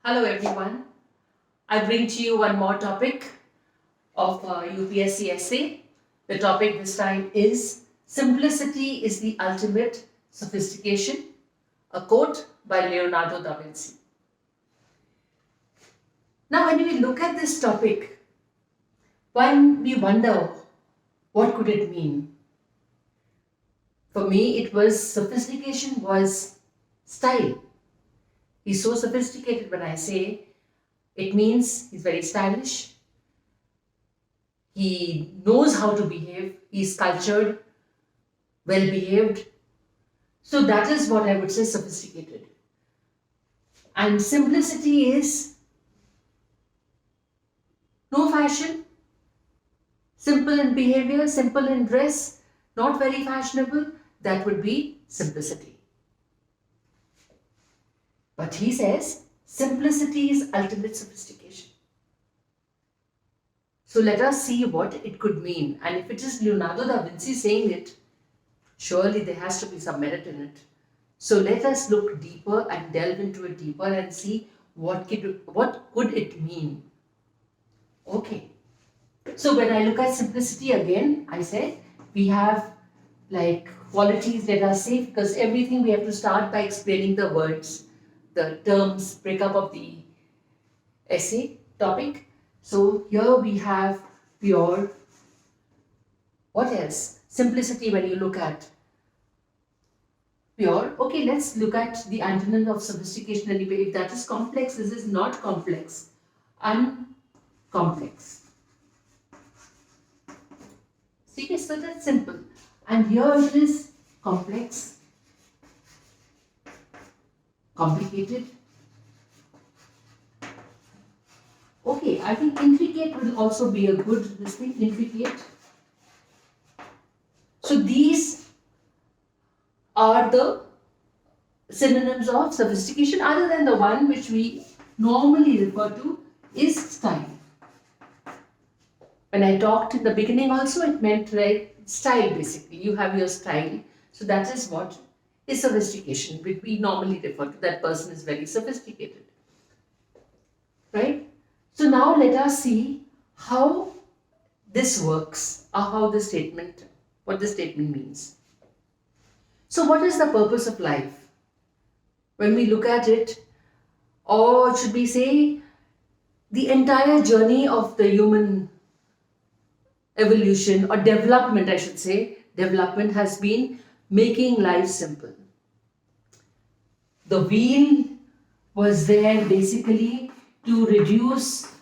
Hello everyone. I bring to you one more topic of UPSC Essay. The topic this time is Simplicity is the Ultimate Sophistication, a quote by Leonardo da Vinci. Now when we look at this topic, when we wonder what could it mean? For me it was sophistication was style. He's so sophisticated when I say it means he's very stylish. He knows how to behave. He's cultured, well behaved. So that is what I would say sophisticated. And simplicity is no fashion, simple in behavior, simple in dress, not very fashionable. That would be simplicity. But he says simplicity is ultimate sophistication. So let us see what it could mean. And if it is Leonardo da Vinci saying it, surely there has to be some merit in it. So let us look deeper and delve into it deeper and see what could it mean. Okay. So when I look at simplicity again, I said we have like qualities, let us say, because everything we have to start by explaining the words, the terms, breakup of the essay topic. So here we have pure, what else? Simplicity when you look at pure. Okay, let's look at the antonym of sophistication anyway. If that is complex, this is not complex. Uncomplex. See, so that's simple. And here it is complex, complicated. Okay, I think intricate will also be a good thing, intricate. So these are the synonyms of sophistication, other than the one which we normally refer to is style. When I talked in the beginning also, it meant like style basically. You have your style. So that is what is sophistication, which we normally refer to. That person is very sophisticated. Right? So now let us see how this works, or how the statement, what the statement means. So what is the purpose of life? When we look at it, or should we say, the entire journey of the human evolution or development, I should say, development has been making life simple. The wheel was there basically to reduce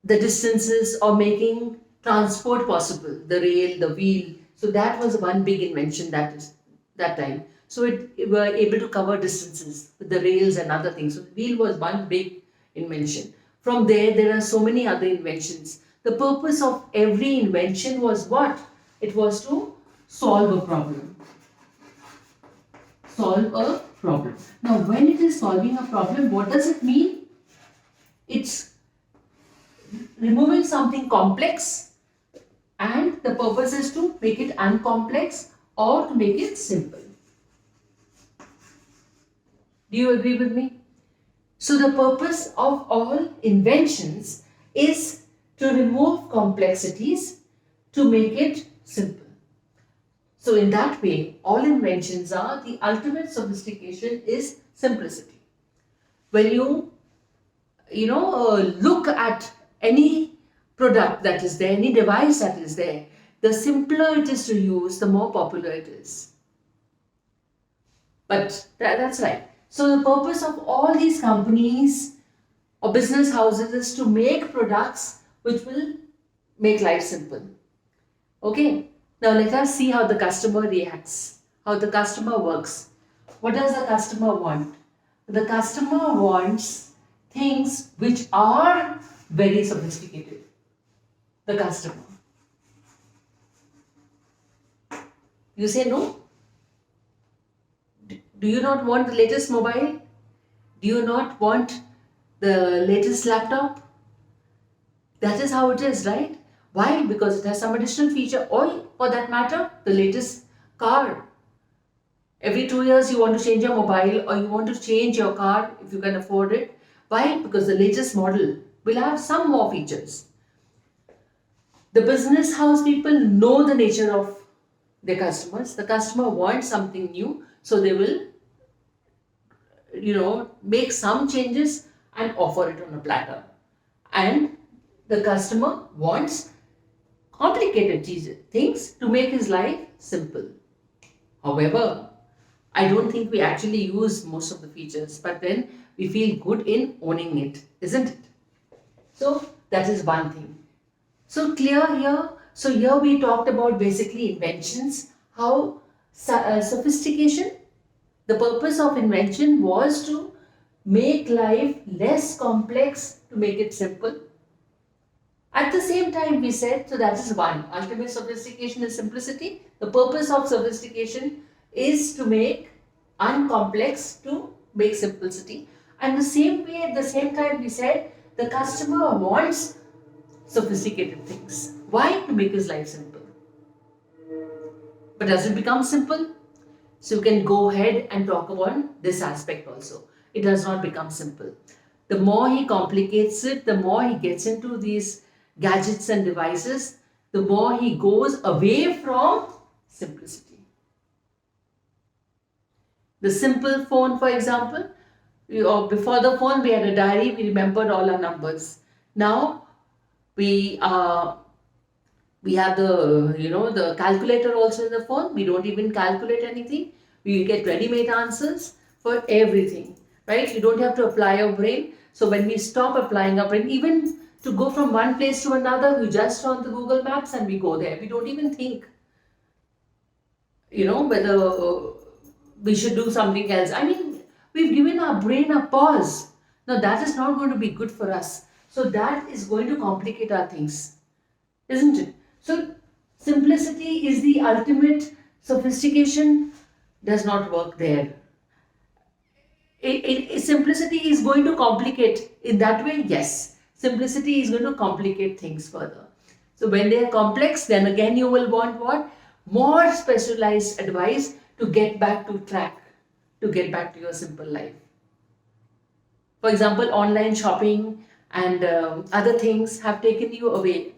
the distances or making transport possible, the rail, the wheel. So that was one big invention that time. So it were able to cover distances with the rails and other things. So the wheel was one big invention. From there are so many other inventions. The purpose of every invention was what? It was to solve a problem. Solve a problem. Now, when it is solving a problem, what does it mean? It's removing something complex, and the purpose is to make it uncomplex or to make it simple. Do you agree with me? So the purpose of all inventions is to remove complexities to make it simple. So in that way, all inventions are the ultimate sophistication is simplicity. When you look at any product that is there, any device that is there, the simpler it is to use, the more popular it is. But that's right. So the purpose of all these companies or business houses is to make products which will make life simple. Okay. Now let us see how the customer reacts, how the customer works. What does the customer want? The customer wants things which are very sophisticated. The customer. You say no? Do you not want the latest mobile? Do you not want the latest laptop? That is how it is, right? Why? Because it has some additional feature, or for that matter, the latest car. Every 2 years, you want to change your mobile or you want to change your car if you can afford it. Why? Because the latest model will have some more features. The business house people know the nature of their customers. The customer wants something new, so they will, make some changes and offer it on a platter. And the customer wants complicated things to make his life simple. However, I don't think we actually use most of the features, but then we feel good in owning it, isn't it? So that is one thing. So clear here. So here we talked about basically inventions, how sophistication, the purpose of invention was to make life less complex, to make it simple. At the same time, we said, so that is one. Ultimate sophistication is simplicity. The purpose of sophistication is to make uncomplex, to make simplicity. And the same way, at the same time, we said the customer wants sophisticated things. Why? To make his life simple. But does it become simple? So you can go ahead and talk about this aspect also. It does not become simple. The more he complicates it, the more he gets into these gadgets and devices, the more he goes away from simplicity. The simple phone, for example, before the phone we had a diary, we remembered all our numbers. Now we have the calculator also in the phone. We don't even calculate anything. We get ready-made answers for everything, right? You don't have to apply your brain. So when we stop applying our brain, even to go from one place to another, we just on the Google Maps and we go there. We don't even think, whether we should do something else. I mean, we've given our brain a pause. Now that is not going to be good for us. So that is going to complicate our things, isn't it? So simplicity is the ultimate. Sophistication does not work there. Simplicity is going to complicate in that way. Yes, simplicity is going to complicate things further. So when they are complex, then again you will want what? More specialized advice to get back to track, to get back to your simple life. For example, online shopping and other things have taken you away.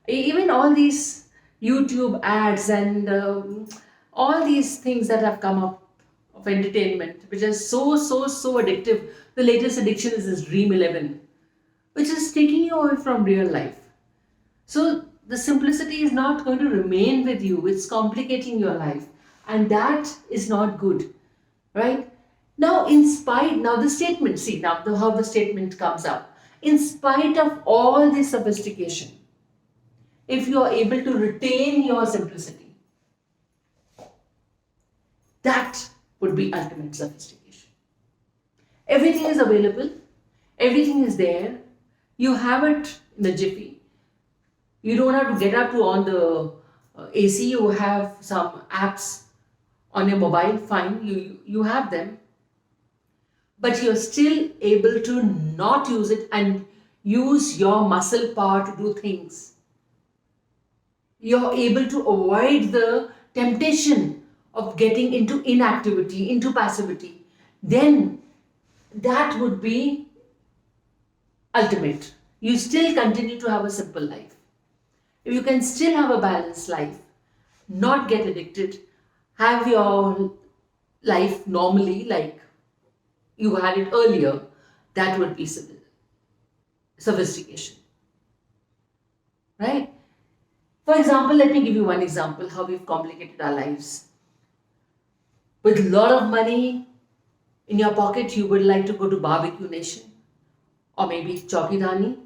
Even all these YouTube ads and all these things that have come up of entertainment, which is so addictive. The latest addiction is this Dream 11, which is taking you away from real life. So the simplicity is not going to remain with you. It's complicating your life, and that is not good, right? Now, now the statement, see now how the statement comes up. In spite of all this sophistication, if you are able to retain your simplicity, that would be ultimate sophistication. Everything is available, everything is there, you have it in a jiffy. You don't have to get up to on the AC, you have some apps on your mobile, fine, you have them. But you're still able to not use it and use your muscle power to do things. You're able to avoid the temptation of getting into inactivity, into passivity. Then that would be ultimate. You still continue to have a simple life. If you can still have a balanced life, not get addicted, have your life normally like you had it earlier, that would be sophistication. Right? For example, let me give you one example how we've complicated our lives. With a lot of money in your pocket, you would like to go to Barbecue Nation or maybe Chaukidani,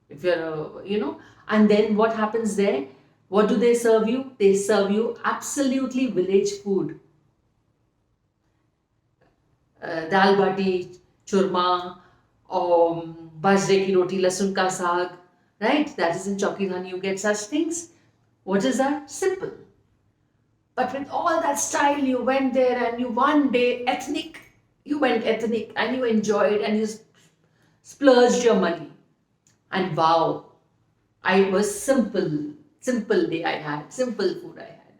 if you're, and then what happens there? What do they serve you? They serve you absolutely village food. Dal bati, churma, bajre ki roti, lasun ka saag, right? That is in Chaukidani, you get such things. What is that? Simple. But with all that style, you went there and you one day you went ethnic and you enjoyed and you splurged your money. And wow, I was simple day I had, simple food I had.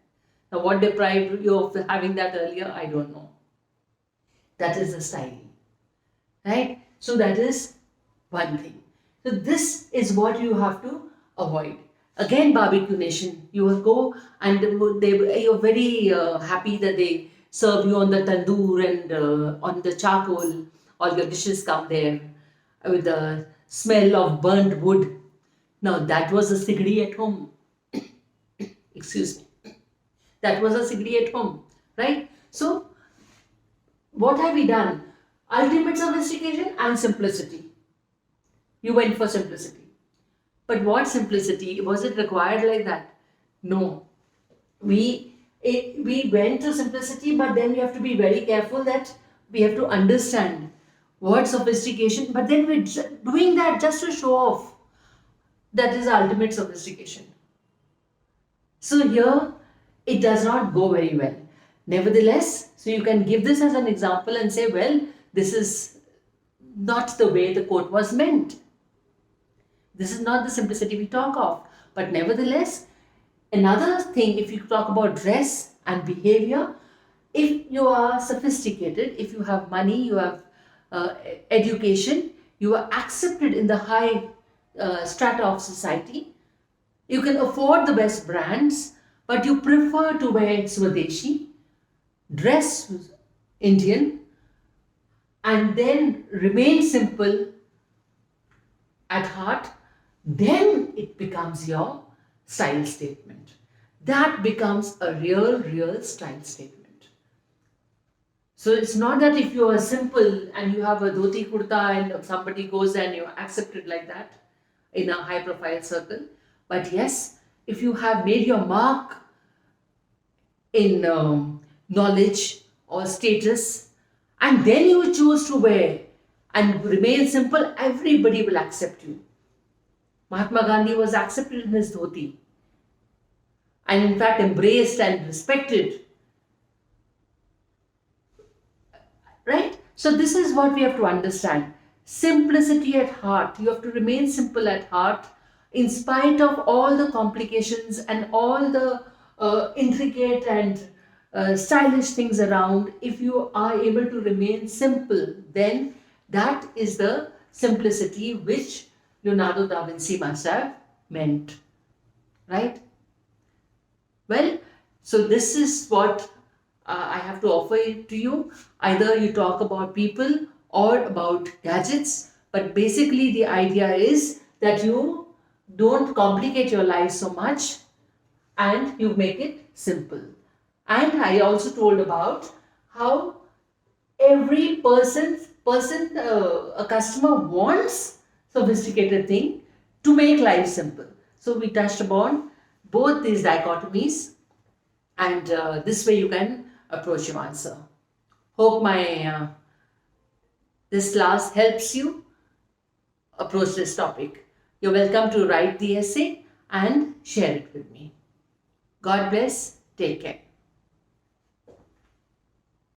Now, what deprived you of having that earlier, I don't know. That is the style, right? So that is one thing. So this is what you have to avoid. Again, barbecue nation, you will go and you're very happy that they serve you on the tandoor and on the charcoal. All your dishes come there with the smell of burnt wood. Now that was a sigri at home. Excuse me. That was a sigri at home, right? So what have we done? Ultimate sophistication and simplicity. You went for simplicity. But what simplicity? Was it required like that? No. We went to simplicity, but then we have to be very careful that we have to understand what sophistication, but then we're doing that just to show off. That is ultimate sophistication. So here it does not go very well. Nevertheless, so you can give this as an example and say, well, this is not the way the quote was meant. This is not the simplicity we talk of. But nevertheless, another thing, if you talk about dress and behavior, if you are sophisticated, if you have money, you have education, you are accepted in the high strata of society, you can afford the best brands, but you prefer to wear Swadeshi, dress Indian, and then remain simple at heart, then it becomes your style statement. That becomes a real style statement. So it's not that if you are simple and you have a dhoti kurta and somebody goes and you're accepted like that in a high profile circle. But yes, if you have made your mark in knowledge or status and then you choose to wear and remain simple, everybody will accept you. Mahatma Gandhi was accepted in his dhoti and in fact embraced and respected. Right? So this is what we have to understand. Simplicity at heart. You have to remain simple at heart in spite of all the complications and all the intricate and stylish things around. If you are able to remain simple, then that is the simplicity which Leonardo da Vinci must have meant. Right? Well, so this is what I have to offer it to you. Either you talk about people or about gadgets, but basically the idea is that you don't complicate your life so much and you make it simple. And I also told about how every a customer wants sophisticated thing to make life simple. So we touched upon both these dichotomies, and this way you can approach your answer. Hope my this class helps you approach this topic. You're welcome to write the essay and share it with me. God bless. Take care.